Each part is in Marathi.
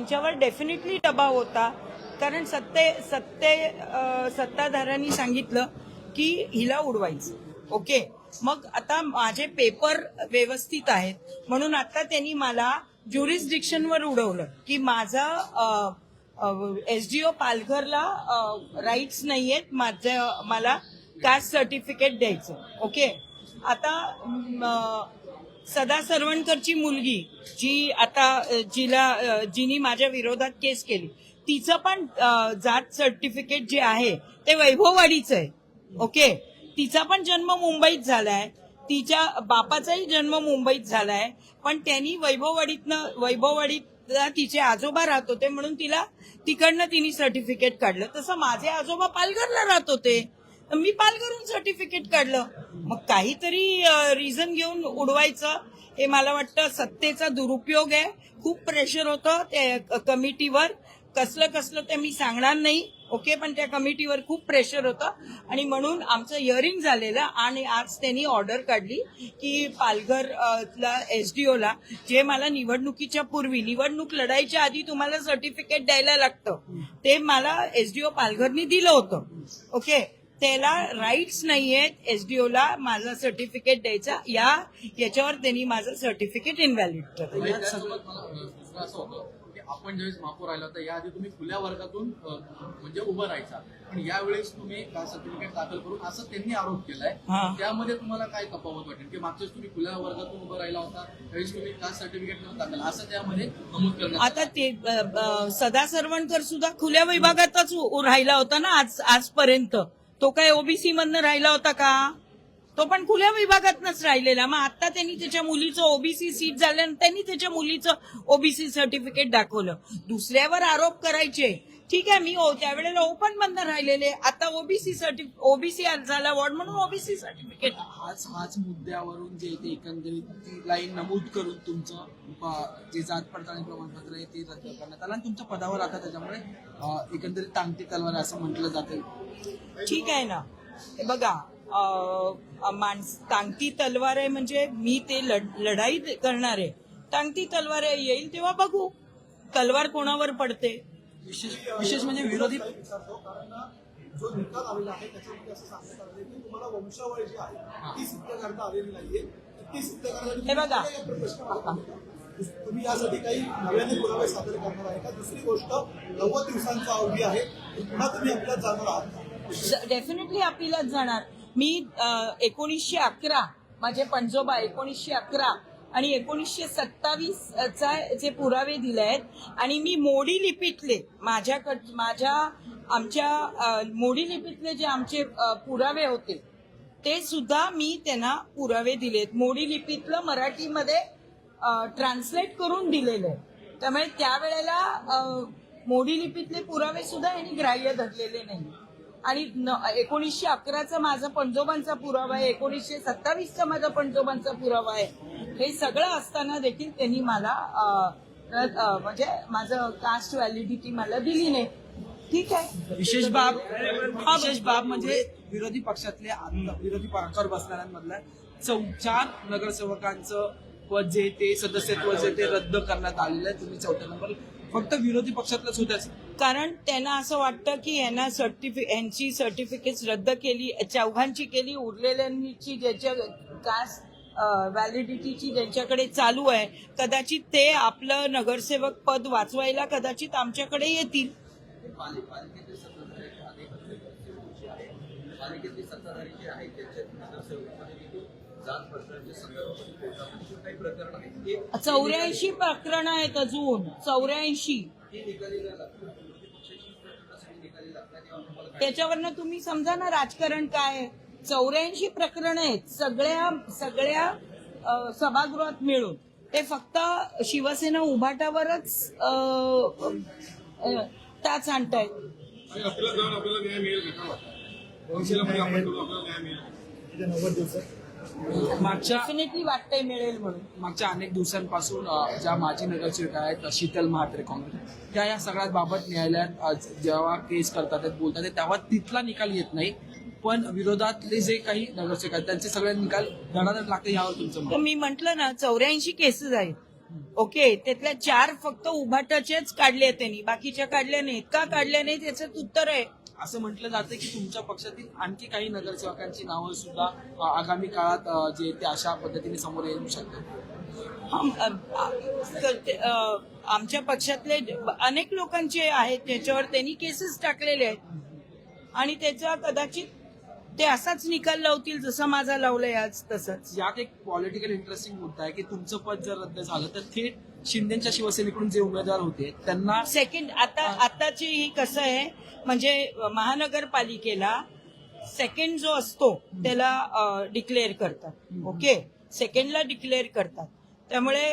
त्यांच्यावर डेफिनेटली दबाव होता, कारण सत्ताधाऱ्यांनी सांगितलं की हिला उडवायचं. ओके, मग आता माझे पेपर व्यवस्थित आहेत म्हणून आता त्यांनी मला ज्युरिस्डिक्शनवर उडवलं की माझा एसडीओ पालघरला राईट्स नाहीयेत मला कास्ट सर्टिफिकेट द्यायचं. ओके, आता सदा सरवणकरची मुलगी जी आता जिनी माझ्या विरोधात केस केली, तिचं पण जात सर्टिफिकेट जे आहे ते वैभववाडीचं आहे. ओके, तिचा पण जन्म मुंबईत झालाय, तिच्या बापाचाही जन्म मुंबईत झालाय, पण त्यांनी वैभववाडीत तिचे आजोबा राहत होते म्हणून तिकडनं तिने सर्टिफिकेट काढलं. तसं माझे आजोबा पालघरला राहत होते, मी पालघरून सर्टिफिकेट काढलं. मग काहीतरी रिझन घेऊन उडवायचं, हे मला वाटतं सत्तेचा दुरुपयोग आहे. खूप प्रेशर होतं त्या कमिटीवर, कसलं ते मी सांगणार नाही. ओके, पण त्या कमिटीवर खूप प्रेशर होतं आणि म्हणून आमचं हिअरिंग झालेलं आणि आज त्यांनी ऑर्डर काढली की पालघरला एसडीओला, जे मला निवडणुकीच्या पूर्वी, निवडणूक लढायच्या आधी तुम्हाला सर्टिफिकेट द्यायला लागतं, ते मला एसडीओ पालघरनी दिलं होतं. ओके, त्याला राईट्स नाहीयेत एसडीओला माझं सर्टिफिकेट द्यायचा, याच्यावर त्यांनी माझं सर्टिफिकेट इनव्हॅलिड केलं. आपण ज्यावेळेस महापौर राहिला होता याआधी तुम्ही खुल्या वर्गातून म्हणजे उभं राहायचा, पण यावेळेस तुम्ही कास्ट सर्टिफिकेट दाखल करून असं त्यांनी आरोप केलाय. त्यामध्ये तुम्हाला काय तफावत वाटेल की मागच्याच तुम्ही खुल्या वर्गातून उभं राहिला होता त्यावेळेस तुम्ही कास्ट सर्टिफिकेट न दाखल असं त्यामध्ये नमूद करण्यात. आता ते सदा सरवणकर सुद्धा खुल्या विभागातच राहिला होता ना आजपर्यंत. तो काय ओबीसी मधनं राहिला होता का? तो पण खुल्या विभागातनच राहिलेला. मग आता त्यांनी त्याच्या मुलीचं ओबीसी सीट झाल्यानं त्यांनी त्याच्या मुलीचं ओबीसी सर्टिफिकेट दाखवलं. दुसऱ्यावर आरोप करायचे, ठीक आहे, मी त्यावेळेला ओपन मधनं राहिलेले, आता ओबीसी झाला वॉर्ड म्हणून ओबीसी सर्टिफिकेट. हाच मुद्द्यावरून जे ते एकंदरीत लाईन नमूद करून तुमचं जे जात पडताळणी प्रमाणपत्र आहे ते रद्द करण्यात आलं आणि तुमच्या पदावर आता त्याच्यामुळे एकंदरीत टांगती तलवार असं म्हटलं जातं. ठीक आहे ना, बघा, टांगती तलवार आहे म्हणजे मी ते लढाई करणार आहे. टांगती तलवार येईल तेव्हा बघू तलवार कोणावर पडते. विशेष म्हणजे विरोधी जो निकाल आलेला आहे त्याच्यामध्ये असं सांगण्यात आलं की तुम्हाला वंशावळ जी आहे ती सिद्ध करता आलेली नाहीये. ती सिद्ध करण्यासाठी हे बघा, तुम्ही यासाठी काही नव्याने पुरावे सादर करणार आहे का? दुसरी गोष्ट, 90 दिवसांचा अवधी आहे, पुन्हा तुम्ही अपीलात जाणार आहात? डेफिनेटली अपीलात जाणार मी. 1911 माझे पंजोबा 1911 आणि 1927चा जे पुरावे दिले आहेत आणि मी मोडी लिपीतले आमच्या मोडी लिपीतले जे आमचे पुरावे होते ते सुद्धा मी त्यांना पुरावे दिलेत. मोडी लिपीतलं मराठीमध्ये ट्रान्सलेट करून दिलेलं आहे. त्यामुळे त्यावेळेला मोडी लिपीतले पुरावे सुद्धा यांनी ग्राह्य धरलेले नाही. आणि 1911चा माझा पंजोबांचा पुरावा आहे, 1927चा माझा पंजोबांचा पुरावा आहे. हे सगळं असताना देखील त्यांनी मला म्हणजे माझं कास्ट व्हॅलिडिटी मला दिली नाही. ठीक आहे. विशेष बाब म्हणजे विरोधी पक्षावर बसणाऱ्यांमधल्या 4 नगरसेवकांचं पद जे ते सदस्यत्व जे ते रद्द करण्यात आलेलं आहे. तुम्ही 4थ्या नंबर फक्त विरोधी पक्षातलंच होत्याच, कारण त्यांना असं वाटतं की यांची सर्टिफिकेट रद्द केली, चौघांची केली, उरलेल्यांची ज्याच्या कास्ट व्हॅलिडिटीची ज्यांच्याकडे चालू आहे, कदाचित ते आपलं नगरसेवक पद वाचवायला कदाचित आमच्याकडे येतील. पालिकेतले सत्ताधारी जे आहेत त्यांच्या नगरसेवकांमध्ये जात पडताळणीच्या संदर्भामध्ये काही प्रकरण आहेत. 84 प्रकरण आहेत अजून 84. त्याच्यावरनं तुम्ही समजा ना राजकारण काय. 84 प्रकरण आहेत सगळ्या सभागृहात मिळून. ते फक्त शिवसेना उभाटावरच त्याच आणतायत. डेफिनेटली वाटतंय मिळेल म्हणून. मागच्या अनेक दिवसांपासून ज्या माजी नगरसेविका आहेत शीतल म्हात्रे काँग्रेस, त्या या सगळ्यात बाबत न्यायालयात जेव्हा केस करतात बोलतात तेव्हा तिथला निकाल येत नाही, पण विरोधातले जे काही नगरसेवक आहेत त्यांचे सगळे निकाल धडाधड लागते. यावर तुमचं मी म्हंटल ना 84 केसेस आहेत. ओके, त्यातल्या 4 फक्त उभाटाचेच काढले त्यांनी, बाकीच्या काढल्या नाहीत. का काढल्या नाहीत याचं उत्तर आहे. असं म्हटलं जातं की तुमच्या पक्षातील आणखी काही नगरसेवकांची नावं सुद्धा आगामी काळात जे ते अशा पद्धतीने समोर येऊ शकतात. आमच्या पक्षातले अनेक लोकांचे आहेत त्याच्यावर त्यांनी केसेस टाकलेले आहेत आणि त्याचा कदाचित ते असाच निकाल लावतील जसा माझा लावलाय आज तसंच. यात एक पॉलिटिकल इंटरेस्टिंग मुद्दा आहे की तुमचं पद जर रद्द झालं तर थेट शिंदेच्या शिवसेनेकडून जे उमेदवार होते त्यांना सेकंड आताची ही कसं आहे म्हणजे महानगरपालिकेला सेकंड जो असतो त्याला डिक्लेअर करतात. ओके, सेकंडला डिक्लेअर करतात. त्यामुळे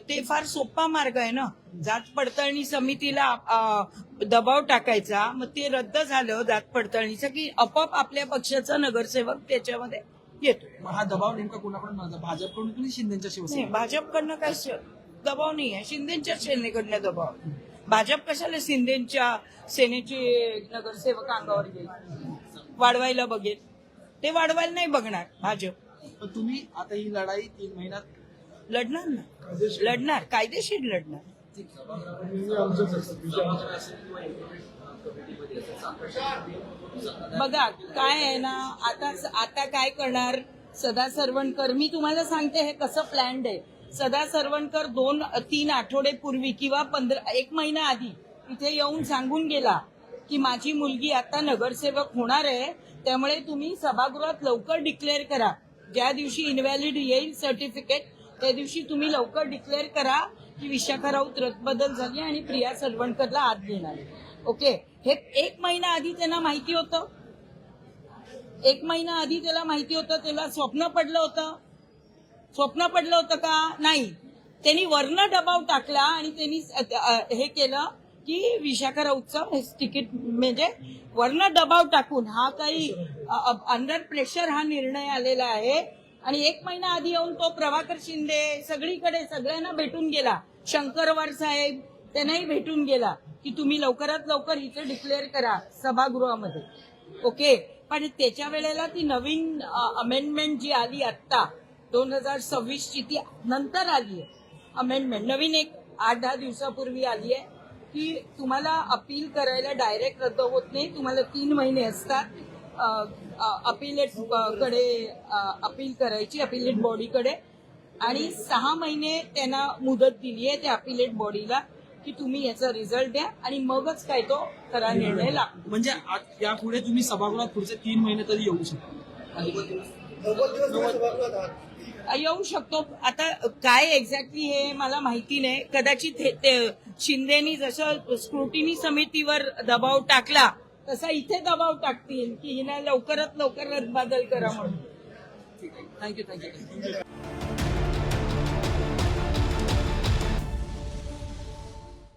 ते फार सोपा मार्ग आहे ना. जात पडताळणी समितीला दबाव टाकायचा, मग ते रद्द झालं जात पडताळणीचं की आपोआप आपल्या पक्षाचा नगरसेवक त्याच्यामध्ये येतो. मग हा दबाव नेमका कोणाकडून भाजपकडून की शिंदेच्या नाही, शिवसेने? भाजपकडनं काय दबाव नाही आहे, शिंदेच्या सेनेकडनं दबाव. भाजप कशाला शिंदेच्या सेनेचे नगरसेवक अंगावर घेईल, वाढवायला बघेल. ते वाढवायला नाही बघणार भाजप. पण तुम्ही आता ही लढाई 3 महिन्यात लढणार ना, लढणार, कायदेशीर लढणार. बघा काय आहे ना, आता काय करणार सदा सरवणकर, मी तुम्हाला सांगते हे कसं प्लॅन्ड आहे. सदा सरवणकर 2-3 आठवडे पूर्वी किंवा 1 महिना आधी इथे येऊन सांगून गेला की माझी मुलगी आता नगरसेवक होणार आहे, त्यामुळे तुम्ही सभागृहात लवकर डिक्लेअर करा. ज्या दिवशी इनव्हॅलिड येईल सर्टिफिकेट त्या दिवशी तुम्ही लवकर डिक्लेअर करा की विशाखा राऊत रद्दबदल झाली आणि प्रिया सरवणकरला आत घेणार. ओके, हे 1 महिना आधी त्यांना माहिती होतं. 1 महिना आधी त्याला माहिती होतं. त्याला स्वप्न पडलं होतं का? नाही. त्यांनी वरनं दबाव टाकला आणि त्यांनी हे केलं की विशाखा राऊतचं तिकीट, म्हणजे वरनं दबाव टाकून हा काही अंडर प्रेशर हा निर्णय आलेला आहे. आणि 1 महिना आधी येऊन तो प्रभाकर शिंदे सगळीकडे सगळ्यांना भेटून गेला. शंकरवार साहेब त्यांनाही भेटून गेला की तुम्ही लवकरात लवकर हिचं डिक्लेअर करा सभागृहामध्ये. ओके, पण त्याच्या वेळेला ती नवीन अमेंडमेंट जी आली आत्ता 2026ची ती नंतर आली आहे. अमेंडमेंट नवीन एक 8-10 दिवसापूर्वी आली आहे की तुम्हाला अपील करायला डायरेक्ट रद्द होत नाही. तुम्हाला 3 महिने असतात अपिलेट कडे अपील करायची, अपिलेट बॉडीकडे, आणि 6 महिने त्यांना मुदत दिली आहे त्या अपिलेट बॉडीला की तुम्ही याचा रिझल्ट द्या आणि मगच काय तो खरा निर्णय लागतो. म्हणजे यापुढे तुम्ही सभागृहात पुढचे 3 महिने तरी येऊ शकता? 90 दिवस सभागृहात आहात. येऊ शकतो. आता काय एक्झॅक्टली हे मला माहिती नाही. कदाचित शिंदेनी जसं स्क्रुटिनी समितीवर दबाव टाकला तसा इथे दबाव टाकतील की हिला लवकरात लवकर रद्दबादल करा म्हणून. थँक्यू.